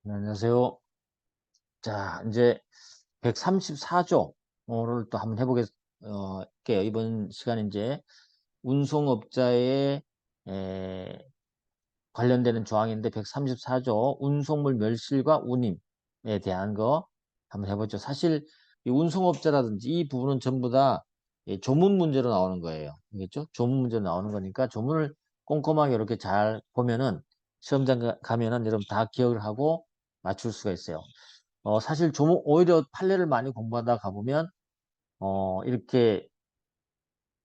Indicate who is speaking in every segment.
Speaker 1: 네, 안녕하세요. 자, 이제 134조를 또 한번 해보겠게요. 이번 시간 이제 운송업자의 에, 관련되는 조항인데 134조 운송물 멸실과 운임에 대한 거 한번 해보죠. 사실 이 운송업자라든지 이 부분은 전부 다 조문 문제로 나오는 거예요. 알겠죠? 조문 문제로 나오는 거니까 조문을 꼼꼼하게 이렇게 잘 보면은 시험장 가면은 여러분 다 기억을 하고 맞출 수가 있어요. 사실 오히려 판례를 많이 공부하다 가보면, 이렇게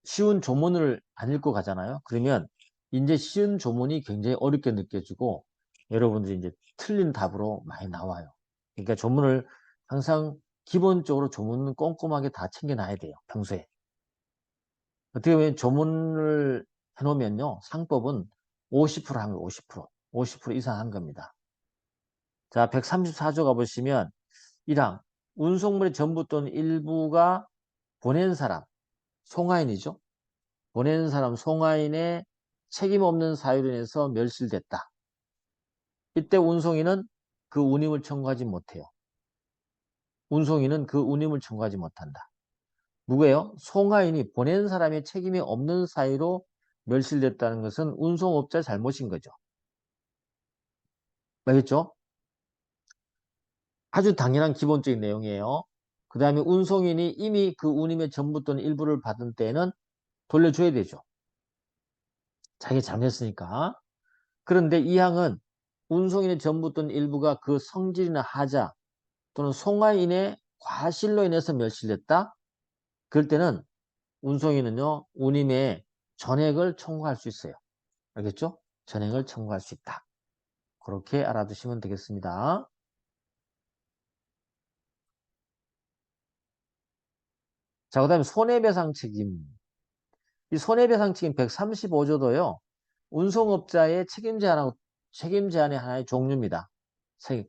Speaker 1: 쉬운 조문을 안 읽고 가잖아요. 그러면 이제 쉬운 조문이 굉장히 어렵게 느껴지고, 여러분들이 이제 틀린 답으로 많이 나와요. 그러니까 조문을 항상 기본적으로 조문은 꼼꼼하게 다 챙겨놔야 돼요. 평소에. 어떻게 보면 조문을 해놓으면요. 상법은 50% 한 거, 50%. 50% 이상 한 겁니다. 자, 134조 가보시면, 1항 운송물의 전부 또는 일부가 보낸 사람, 송화인이죠. 보낸 사람 송화인의 책임 없는 사유로 인해서 멸실됐다. 이때 운송인은 그 운임을 청구하지 못해요. 운송인은 그 운임을 청구하지 못한다. 누구예요? 송화인이 보낸 사람의 책임이 없는 사유로 멸실됐다는 것은 운송업자 잘못인 거죠. 알겠죠? 아주 당연한 기본적인 내용이에요. 그 다음에 운송인이 이미 그 운임의 전부 또는 일부를 받은 때에는 돌려줘야 되죠. 자기가 잘못했으니까. 그런데 이 항은 운송인의 전부 또는 일부가 그 성질이나 하자 또는 송화인의 과실로 인해서 멸실됐다. 그럴 때는 운송인은요, 운임의 전액을 청구할 수 있어요. 알겠죠? 전액을 청구할 수 있다. 그렇게 알아두시면 되겠습니다. 자, 그 다음에 손해배상 책임. 이 손해배상 책임 135조도요, 운송업자의 책임 제한의 하나의 종류입니다.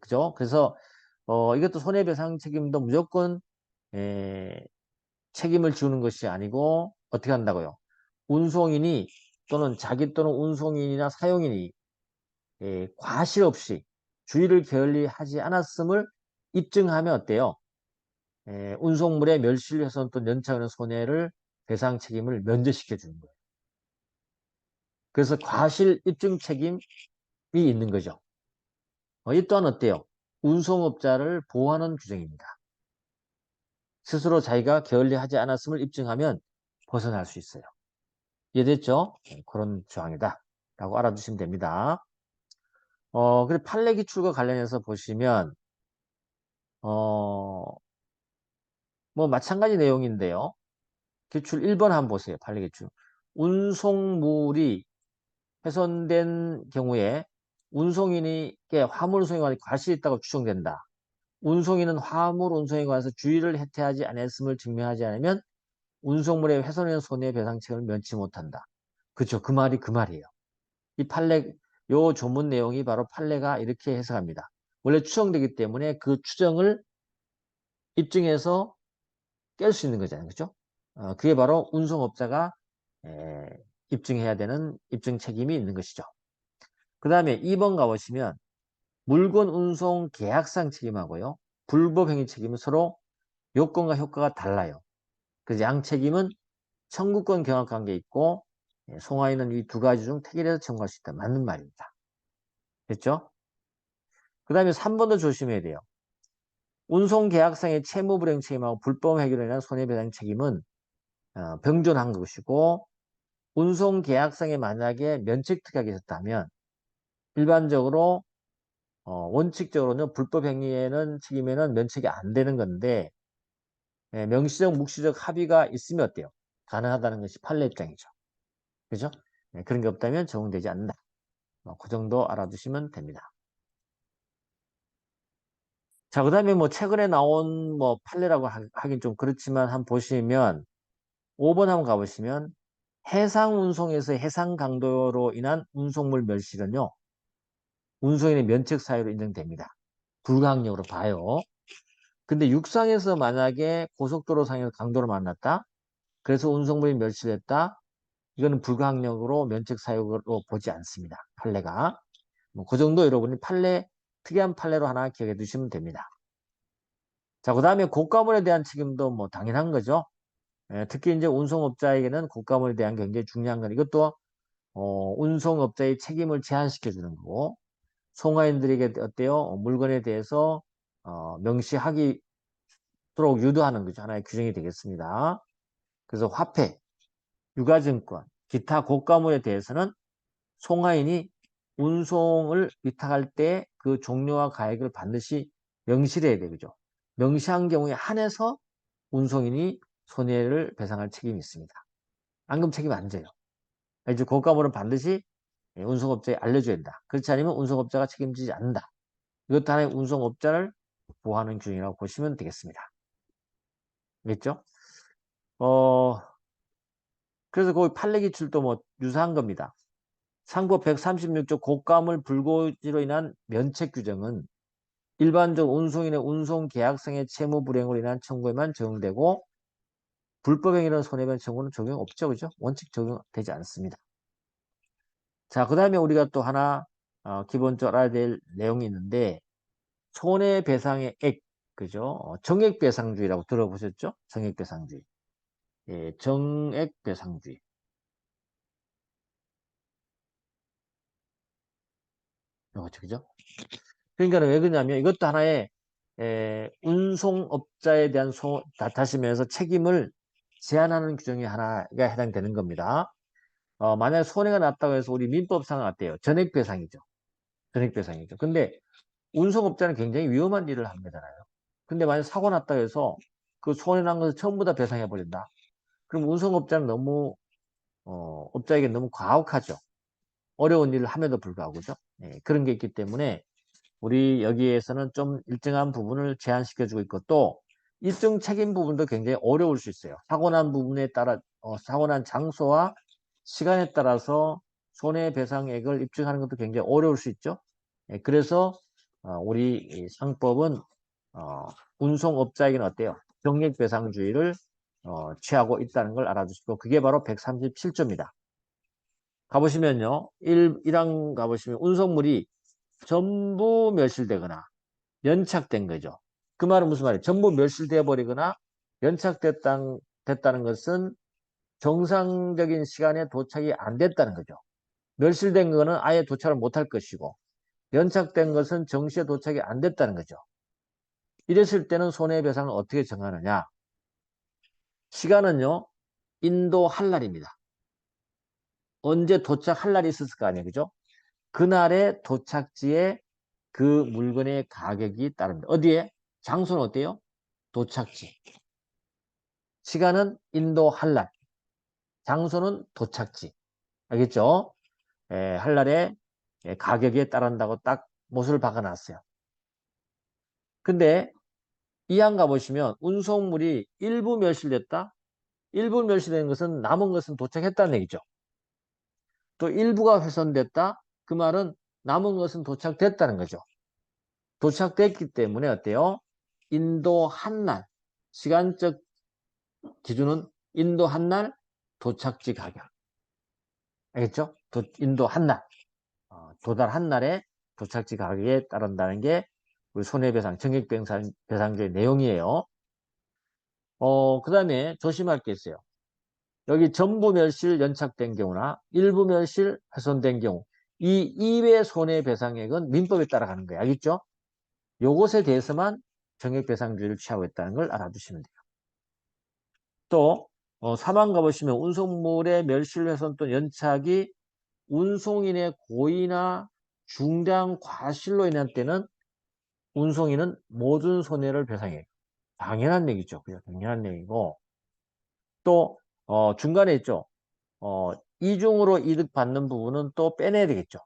Speaker 1: 그죠? 그래서 이것도 손해배상 책임도 무조건 에, 책임을 지우는 것이 아니고 어떻게 한다고요? 운송인이 또는 자기 또는 운송인이나 사용인이 과실 없이 주의를 게을리하지 않았음을 입증하면 어때요? 운송물의 멸실 훼손 또는 연착하는 손해를 배상 책임을 면제시켜 주는 거예요. 그래서 과실 입증 책임이 있는 거죠. 이 또한 어때요? 운송업자를 보호하는 규정입니다. 스스로 자기가 게을리하지 않았음을 입증하면 벗어날 수 있어요. 이해됐죠? 그런 조항이다. 라고 알아두시면 됩니다. 그리고 판례 기출과 관련해서 보시면, 어, 뭐 마찬가지 내용인데요. 기출 1번 한번 보세요. 판례 기출. 운송물이 훼손된 경우에 운송인에게 화물 운송에 관해 과실이 있다고 추정된다. 운송인은 화물 운송에 관해서 주의를 해태하지 않았음을 증명하지 않으면 운송물의 훼손이나 손해배상 책임을 면치 못한다. 그렇죠. 그 말이 그 말이에요. 이 판례, 요 조문 내용이 바로 판례가 이렇게 해석합니다. 원래 추정되기 때문에 그 추정을 입증해서 깰 수 있는 거잖아요. 그죠? 그게 바로 운송업자가 에, 입증해야 되는 입증 책임이 있는 것이죠. 그 다음에 2번 가보시면 물건 운송 계약상 책임하고요. 불법 행위 책임은 서로 요건과 효과가 달라요. 그래서 양 책임은 청구권 경합 관계 있고 송화인은 이 두 가지 중 택일해서 청구할 수 있다. 맞는 말입니다. 됐죠? 그 다음에 3번도 조심해야 돼요. 운송계약상의 채무불이행 책임하고 불법 해결에 대한 손해배상 책임은 병존한 것이고 운송계약상에 만약에 면책특약이 있었다면 일반적으로 원칙적으로는 불법 행위에는 책임에는 면책이 안 되는 건데 명시적 묵시적 합의가 있으면 어때요? 가능하다는 것이 판례 입장이죠. 그죠? 그런 게 없다면 적용되지 않는다. 그 정도 알아두시면 됩니다. 자, 그 다음에 뭐 최근에 나온 뭐 판례라고 하긴 좀 그렇지만 한번 보시면 5번 한번 가보시면 해상 운송에서 해상 강도로 인한 운송물 멸실은요. 운송인의 면책 사유로 인정됩니다. 불가항력으로 봐요. 근데 육상에서 만약에 고속도로상에서 강도를 만났다. 그래서 운송물이 멸실했다. 이거는 불가항력으로 면책 사유로 보지 않습니다. 판례가. 뭐 그 정도 여러분이 판례 특이한 판례로 하나 기억해 두시면 됩니다. 자, 그 다음에 고가물에 대한 책임도 뭐 당연한 거죠. 특히 이제 운송업자에게는 고가물에 대한 굉장히 중요한 건 이것도 운송업자의 책임을 제한시켜 주는 거고, 송화인들에게 어때요? 물건에 대해서 명시하기도록 유도하는 거죠. 하나의 규정이 되겠습니다. 그래서 화폐, 유가증권, 기타 고가물에 대해서는 송화인이 운송을 위탁할 때 그 종료와 가액을 반드시 명시를 해야 되죠. 명시한 경우에 한해서 운송인이 손해를 배상할 책임이 있습니다. 앙금 책임 안 져요. 이제 고가물은 반드시 운송업자에 알려줘야 된다. 그렇지 않으면 운송업자가 책임지지 않는다. 이것도 하나의 운송업자를 보호하는 규정이라고 보시면 되겠습니다. 알겠죠? 어, 그래서 그 판례 기출도 뭐 유사한 겁니다. 상법 136조 고가물 불고지로 인한 면책 규정은 일반적 운송인의 운송계약상의 채무 불이행으로 인한 청구에만 적용되고 불법행위로 손해배상 청구는 적용 없죠. 그죠? 원칙 적용되지 않습니다. 자, 그 다음에 우리가 또 하나 기본적으로 알아야 될 내용이 있는데 손해배상의 액, 그죠? 정액배상주의라고 들어보셨죠? 정액배상주의. 예, 정액배상주의. 그렇죠, 그죠? 그러니까 왜 그러냐면 이것도 하나의 운송업자에 대한 다시 말해서 책임을 제한하는 규정이 하나가 해당되는 겁니다. 만약에 손해가 났다고 해서 우리 민법상은 어때요? 전액배상이죠. 전액배상이죠. 근데 운송업자는 굉장히 위험한 일을 합니다요. 근데 만약 사고 났다고 해서 그 손해 난 것을 전부 다 배상해 버린다. 그럼 운송업자는 너무 업자에게 너무 과혹하죠. 어려운 일을 함에도 불구하고 그죠? 예, 그런 게 있기 때문에 우리 여기에서는 좀 일정한 부분을 제한시켜주고 있고 또 일정 책임 부분도 굉장히 어려울 수 있어요. 사고 난 부분에 따라 사고 난 장소와 시간에 따라서 손해배상액을 입증하는 것도 굉장히 어려울 수 있죠. 예, 그래서 우리 이 상법은 운송업자에게는 어때요? 정액배상주의를 취하고 있다는 걸 알아두시고 그게 바로 137조입니다. 가보시면요. 1항 가보시면 운송물이 전부 멸실되거나 연착된 거죠. 그 말은 무슨 말이에요? 전부 멸실되어 버리거나 됐다는 것은 정상적인 시간에 도착이 안 됐다는 거죠. 멸실된 거는 아예 도착을 못할 것이고 연착된 것은 정시에 도착이 안 됐다는 거죠. 이랬을 때는 손해배상을 어떻게 정하느냐? 시간은요. 인도 한날입니다. 언제 도착할 날이 있었을 거 아니에요. 그죠? 그날의 도착지에 그 물건의 가격이 따릅니다. 어디에? 장소는 어때요? 도착지. 시간은 인도 한날. 장소는 도착지. 알겠죠? 한날의 가격에 따른다고 딱 못을 박아놨어요. 근데 이항 가보시면 운송물이 일부 멸실됐다? 일부 멸실된 것은 남은 것은 도착했다는 얘기죠. 또 일부가 훼손됐다? 그 말은 남은 것은 도착됐다는 거죠. 도착됐기 때문에 어때요? 인도 한날 시간적 기준은 인도 한날 도착지 가격. 알겠죠? 인도 한날 도달 한날에 도착지 가격에 따른다는 게 우리 손해배상, 정액배상주의 내용이에요. 그 다음에 조심할 게 있어요. 여기 전부 멸실 연착된 경우나 일부 멸실 훼손된 경우 이 이외 손해배상액은 민법에 따라가는 거예요. 알겠죠? 요것에 대해서만 정액배상주의를 취하고 있다는 걸 알아두시면 돼요. 또 사망 가보시면 운송물의 멸실 훼손 또는 연착이 운송인의 고의나 중대한 과실로 인한 때는 운송인은 모든 손해를 배상해요. 당연한 얘기죠. 그죠? 당연한 얘기고 또 중간에 있죠. 이중으로 이득 받는 부분은 또 빼내야 되겠죠.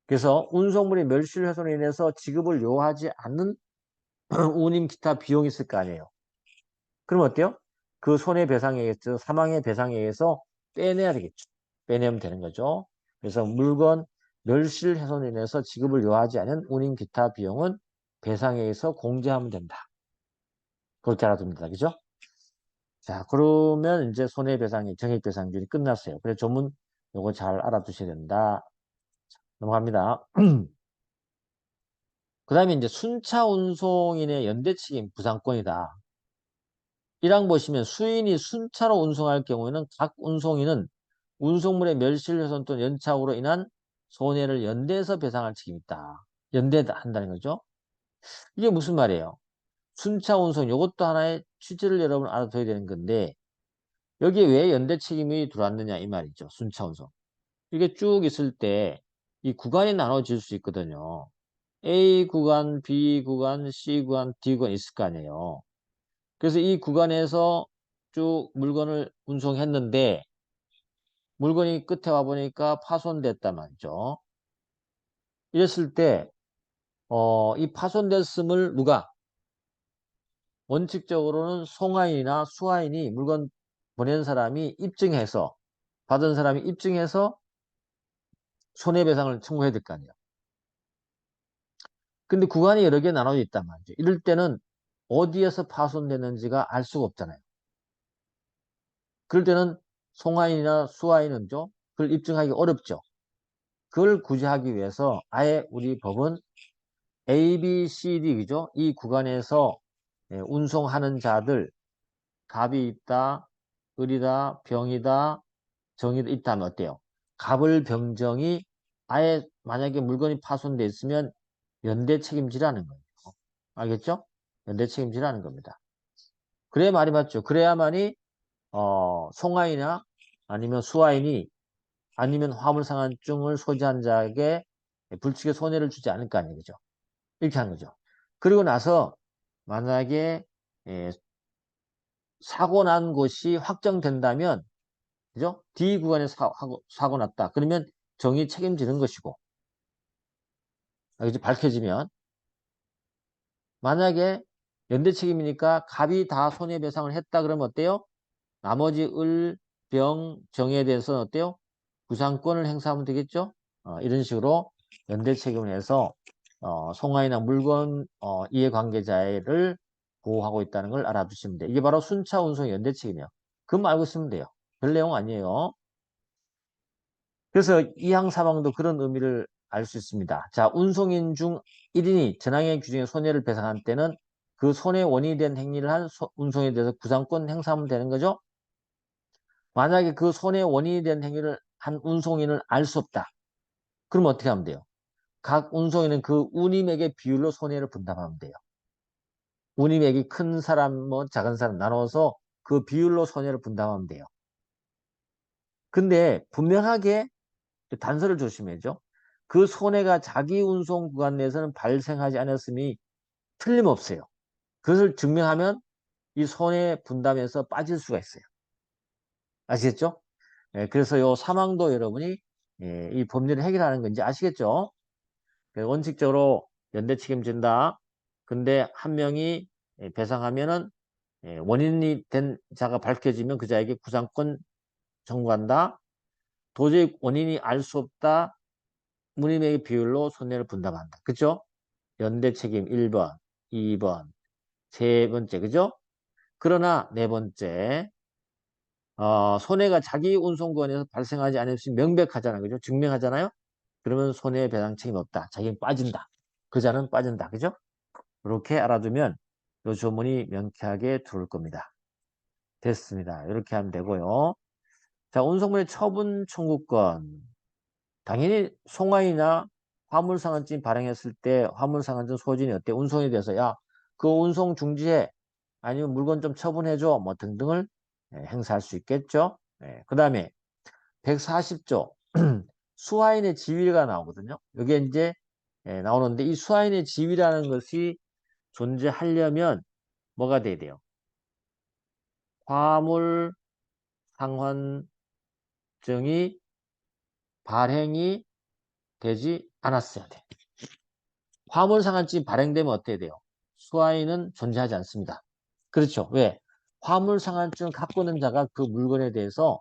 Speaker 1: 그래서 운송물이 멸실 훼손으로 인해서 지급을 요하지 않는 운임 기타 비용이 있을 거 아니에요. 그럼 어때요? 그 손해배상에 사망의 배상에 의해서 빼내야 되겠죠. 빼내면 되는 거죠. 그래서 물건 멸실 훼손으로 인해서 지급을 요하지 않은 운임 기타 비용은 배상에 의해서 공제하면 된다. 그렇게 알아둡니다. 그죠? 자, 그러면 이제 손해배상이 정액배상률이 끝났어요. 그래서 조문 요거 잘 알아두셔야 된다. 넘어갑니다. 그 다음에 이제 순차 운송인의 연대 책임 부상권이다. 1항 보시면 수인이 순차로 운송할 경우에는 각 운송인은 운송물의 멸실, 훼손 또는 연착으로 인한 손해를 연대해서 배상할 책임이 있다. 연대한다는 거죠. 이게 무슨 말이에요? 순차 운송, 이것도 하나의 취지를 여러분 알아둬야 되는 건데, 여기에 왜 연대 책임이 들어왔느냐 이 말이죠. 순차 운송. 이게 쭉 있을 때 이 구간이 나눠질 수 있거든요. A 구간, B 구간, C 구간, D 구간 있을 거 아니에요. 그래서 이 구간에서 쭉 물건을 운송했는데 물건이 끝에 와 보니까 파손됐단 말이죠. 이랬을 때, 이 파손됐음을 누가? 원칙적으로는 송화인이나 수화인이 물건 보낸 사람이 입증해서, 받은 사람이 입증해서 손해배상을 청구해야 될 거 아니에요. 근데 구간이 여러 개 나눠져 있단 말이죠. 이럴 때는 어디에서 파손됐는지가 알 수가 없잖아요. 그럴 때는 송화인이나 수화인은죠, 그걸 입증하기 어렵죠. 그걸 구제하기 위해서 아예 우리 법은 A, B, C, D, 그죠? 이 구간에서 운송하는 자들, 갑이 있다, 을이다, 병이다, 정이다 있다면 어때요? 갑을 병정이 아예 만약에 물건이 파손돼 있으면 연대 책임지라는 거예요. 알겠죠? 연대 책임지라는 겁니다. 그래야 말이 맞죠. 그래야만이 송화인이나 아니면 수화인이 아니면 화물상환증을 소지한 자에게 불측의 손해를 주지 않을 거 아니에요. 그죠? 이렇게 하는 거죠. 그리고 나서 만약에 사고 난 곳이 확정된다면, 그죠? D 구간에 사고 났다. 그러면 정의 책임지는 것이고, 이제 밝혀지면 만약에 연대 책임이니까 갑이 다 손해배상을 했다 그러면 어때요? 나머지 을, 병, 정에 대해서는 어때요? 구상권을 행사하면 되겠죠? 이런 식으로 연대 책임을 해서 송화이나 물건 이해관계자를 보호하고 있다는 걸 알아두시면 돼요. 이게 바로 순차 운송 연대 책임이에요. 그것만 알고 있으면 돼요. 별 내용 아니에요. 그래서 이항 사망도 그런 의미를 알 수 있습니다. 자, 운송인 중 1인이 전항의 규정에 손해를 배상한 때는 그 손해 원인이 된 행위를 한 운송에 대해서 구상권 행사하면 되는 거죠. 만약에 그 손해 원인이 된 행위를 한 운송인을 알 수 없다. 그럼 어떻게 하면 돼요? 각 운송인은 그 운임액의 비율로 손해를 분담하면 돼요. 운임액이 큰 사람, 뭐 작은 사람 나눠서 그 비율로 손해를 분담하면 돼요. 근데 분명하게 단서를 조심해야죠. 그 손해가 자기 운송 구간 내에서는 발생하지 않았음이 틀림없어요. 그것을 증명하면 이 손해 분담에서 빠질 수가 있어요. 아시겠죠? 그래서 요 사망도 여러분이 이 법률을 해결하는 건지 아시겠죠? 원칙적으로 연대 책임진다. 근데 한 명이 배상하면은 원인이 된 자가 밝혀지면 그 자에게 구상권 청구한다. 도저히 원인이 알 수 없다. 무님의 비율로 손해를 분담한다. 그죠? 연대 책임 1번, 2번, 세 번째, 그죠? 그러나 네 번째, 손해가 자기 운송권에서 발생하지 않으면 명백하잖아요. 그죠? 증명하잖아요. 그러면 손해배상 책임 없다. 자기는 빠진다. 그자는 빠진다. 그죠? 이렇게 알아두면 이 조문이 명쾌하게 들어올 겁니다. 됐습니다. 이렇게 하면 되고요. 자, 운송물의 처분 청구권. 당연히 송화이나 화물상환증 발행했을 때 화물상환증 소진이 어때? 운송에 대해서 야, 그 운송 중지해. 아니면 물건 좀 처분해줘. 뭐 등등을 행사할 수 있겠죠. 그 다음에 140조 수화인의 지위가 나오거든요. 이게 이제 나오는데 이 수화인의 지위라는 것이 존재하려면 뭐가 돼야 돼요? 화물 상환증이 발행이 되지 않았어야 돼. 화물 상환증이 발행되면 어떻게 돼요? 수화인은 존재하지 않습니다. 그렇죠. 왜? 화물 상환증을 갖고 있는 자가 그 물건에 대해서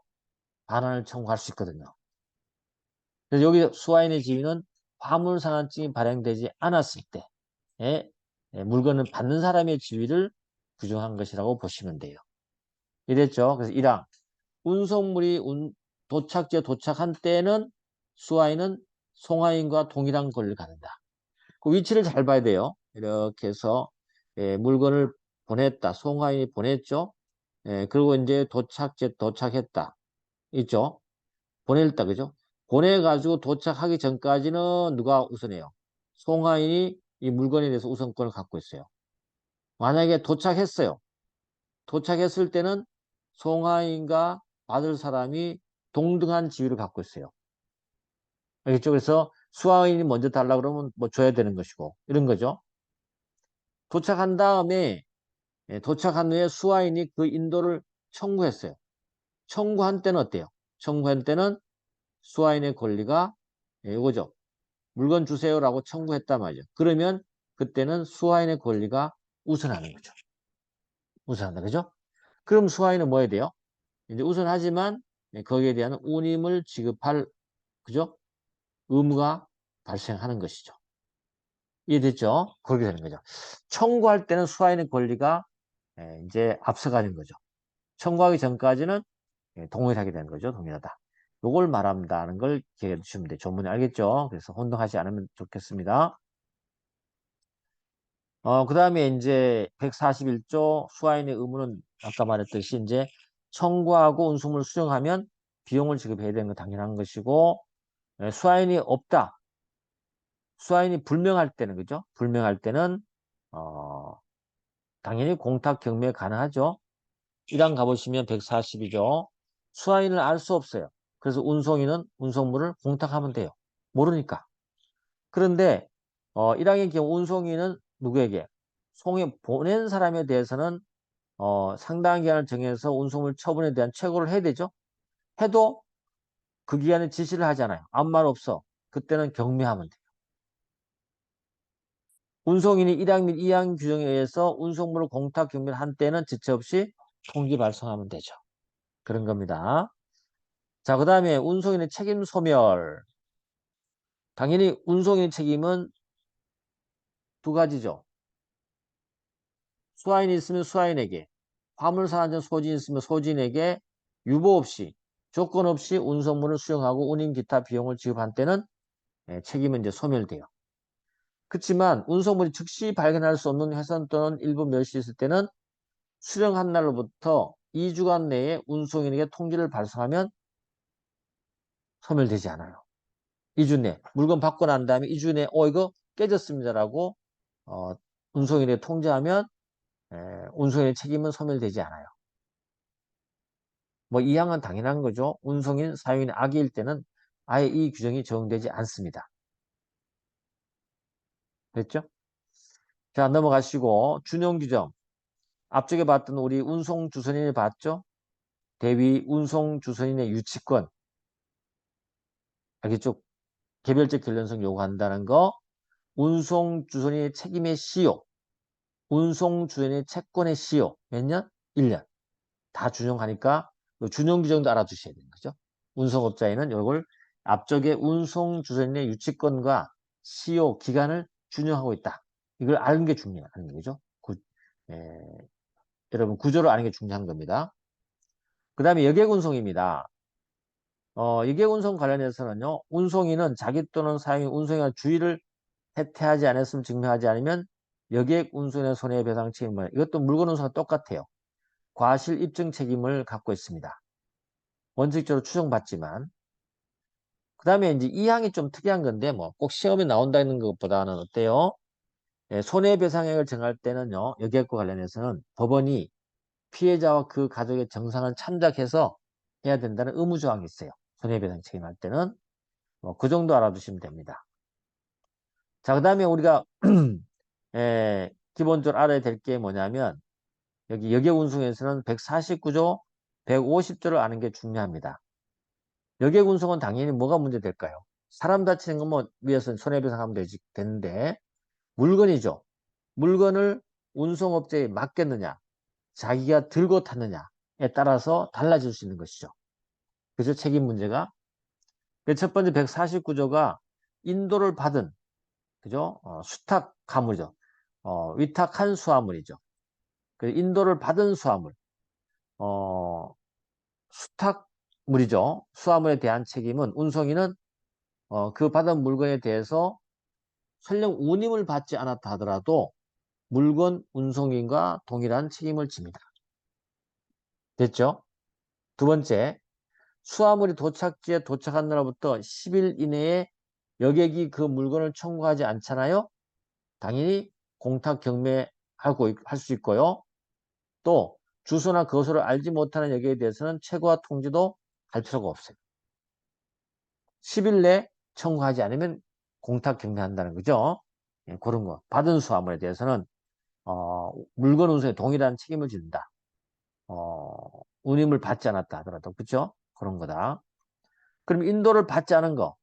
Speaker 1: 반환을 청구할 수 있거든요. 그래서 여기 수화인의 지위는 화물 상환증이 발행되지 않았을 때 물건을 받는 사람의 지위를 규정한 것이라고 보시면 돼요. 이랬죠. 그래서 1항 운송물이 도착지에 도착한 때는 수화인은 송화인과 동일한 권리를 갖는다. 그 위치를 잘 봐야 돼요. 이렇게 해서 물건을 보냈다. 송화인이 보냈죠. 그리고 이제 도착했다. 있죠. 보냈다. 그죠? 보내가지고 도착하기 전까지는 누가 우선해요? 송화인이 이 물건에 대해서 우선권을 갖고 있어요. 만약에 도착했어요. 도착했을 때는 송화인과 받을 사람이 동등한 지위를 갖고 있어요. 알겠죠? 그래서 수화인이 먼저 달라 그러면 뭐 줘야 되는 것이고 이런 거죠. 도착한 다음에 도착한 후에 수화인이 그 인도를 청구했어요. 청구한 때는 어때요? 청구한 때는 수화인의 권리가 이거죠. 물건 주세요라고 청구했단 말이죠. 그러면 그때는 수화인의 권리가 우선하는 거죠. 우선한다. 그죠? 그럼 수화인은 뭐 해야 돼요? 이제 우선하지만 거기에 대한 운임을 지급할 그죠? 의무가 발생하는 것이죠. 이해됐죠? 그렇게 되는 거죠. 청구할 때는 수화인의 권리가 이제 앞서가는 거죠. 청구하기 전까지는 동일하게 되는 거죠. 동일하다. 요걸 말한다는 걸 기억해 두시면 돼요. 조문에 알겠죠? 그래서 혼동하지 않으면 좋겠습니다. 그 다음에 이제 141조 수화인의 의무는 아까 말했듯이 이제 청구하고 운송물을 수령하면 비용을 지급해야 되는 건 당연한 것이고 수화인이 없다. 수화인이 불명할 때는 그죠? 불명할 때는 어, 당연히 공탁 경매 가능하죠. 1항 가보시면 142조. 수화인을 알 수 없어요. 그래서 운송인은 운송물을 공탁하면 돼요. 모르니까. 그런데 1항의 경우 운송인은 누구에게? 송에 보낸 사람에 대해서는 상당한 기간을 정해서 운송물 처분에 대한 최고를 해야 되죠. 해도 그 기간에 지시를 하잖아요. 아무 말 없어. 그때는 경매하면 돼요. 운송인이 1항 및 2항 규정에 의해서 운송물을 공탁 경매를 한 때는 지체 없이 통지 발송하면 되죠. 그런 겁니다. 자, 그 다음에 운송인의 책임 소멸. 당연히 운송인의 책임은 두 가지죠. 수화인이 있으면 수화인에게, 화물사안전 소진이 있으면 소진에게 유보 없이, 조건 없이 운송물을 수령하고 운임 기타 비용을 지급한 때는 책임은 이제 소멸돼요. 그렇지만 운송물이 즉시 발견할 수 없는 훼손 또는 일부 멸시 있을 때는 수령한 날로부터 2주간 내에 운송인에게 통지를 발송하면 소멸되지 않아요. 2주 내. 물건 받고 난 다음에 2주 내에 이거 깨졌습니다라고 운송인에게 통지하면 운송인의 책임은 소멸되지 않아요. 뭐 이 항은 당연한 거죠. 운송인, 사용인 악의일 때는 아예 이 규정이 적용되지 않습니다. 됐죠? 자, 넘어가시고 준용 규정. 앞쪽에 봤던 우리 운송 주선인을 봤죠? 대위 운송 주선인의 유치권. 알겠죠? 개별적 결련성 요구한다는 거. 운송 주선인의 책임의 시효. 운송 주선인의 채권의 시효. 몇 년? 1년. 다 준용하니까 준용 규정도 알아두셔야 되는 거죠. 운송업자에는 이걸 앞쪽에 운송 주선인의 유치권과 시효 기간을 준용하고 있다. 이걸 아는 게 중요한 거죠. 여러분 구조를 아는 게 중요한 겁니다. 그 다음에 여객운송입니다. 여객운송 관련해서는요. 운송인은 자기 또는 사용인 운송인과 주의를 해태하지 않았음을 증명하지 않으면 여객운송인의 손해배상 책임을 이것도 물건 운송과 똑같아요. 과실 입증 책임을 갖고 있습니다. 원칙적으로 추정받지만 그 다음에 이제 이 항이 좀 특이한 건데 뭐 꼭 시험에 나온다는 것보다는 어때요? 손해배상액을 정할 때는요. 여기과 관련해서는 법원이 피해자와 그 가족의 정상을 참작해서 해야 된다는 의무조항이 있어요. 손해배상 책임할 때는 그 정도 알아두시면 됩니다. 자, 그 다음에 우리가 기본적으로 알아야 될 게 뭐냐면 여기 여객운송에서는 149조, 150조를 아는 게 중요합니다. 여객운송은 당연히 뭐가 문제될까요? 사람 다치는 거뭐 위해서 손해배상하면 되는데 물건이죠. 물건을 운송업체에 맡겼느냐, 자기가 들고 탔느냐에 따라서 달라질 수 있는 것이죠. 그죠? 책임 문제가. 첫 번째 149조가 인도를 받은, 그죠? 수탁 가물이죠. 위탁한 수화물이죠. 그 인도를 받은 수화물, 어, 수탁물이죠. 수화물에 대한 책임은 운송인은 그 받은 물건에 대해서 설령 운임을 받지 않았다 하더라도 물건 운송인과 동일한 책임을 집니다. 됐죠? 두 번째, 수화물이 도착지에 도착한 날부터 10일 이내에 여객이 그 물건을 청구하지 않잖아요? 당연히 공탁 경매하고 할 수 있고요. 또 주소나 거소를 알지 못하는 여객에 대해서는 최고화 통지도 할 필요가 없어요. 10일 내 청구하지 않으면 공탁 경매한다는 거죠. 예, 그런 거. 받은 수화물에 대해서는 물건 운송에 동일한 책임을 진다. 운임을 받지 않았다 하더라도 그죠? 그런 거다. 그럼 인도를 받지 않은 거.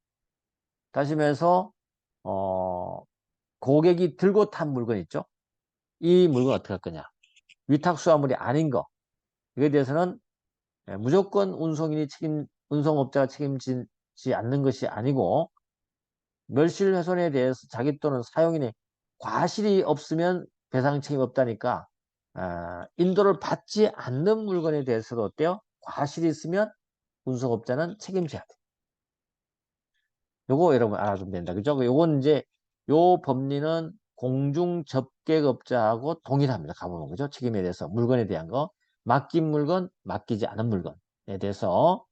Speaker 1: 다시 말해서 고객이 들고 탄 물건 있죠? 이 물건 어떻게 할 거냐? 위탁 수화물이 아닌 거. 이거에 대해서는 무조건 운송업자가 책임지지 않는 것이 아니고 멸실훼손에 대해서 자기 또는 사용인의 과실이 없으면 배상 책임 없다니까 인도를 받지 않는 물건에 대해서도 어때요? 과실이 있으면 운송업자는 책임져야 돼. 요거 여러분 알아두면 된다. 그죠? 요건 이제 요 법리는 공중접객업자하고 동일합니다. 가보면 그죠? 책임에 대해서 물건에 대한 거 맡긴 물건, 맡기지 않은 물건에 대해서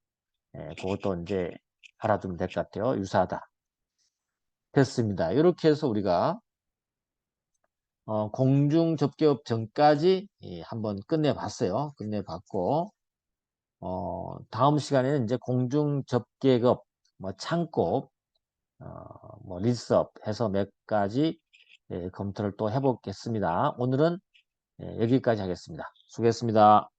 Speaker 1: 그것도 이제 알아두면 될 것 같아요. 유사하다. 됐습니다. 이렇게 해서 우리가 공중접객업 전까지 한번 끝내봤어요. 끝내봤고 다음 시간에는 이제 공중접객업 뭐 창고 뭐 리스업 해서 몇 가지 검토를 또 해보겠습니다. 오늘은 여기까지 하겠습니다. 수고했습니다.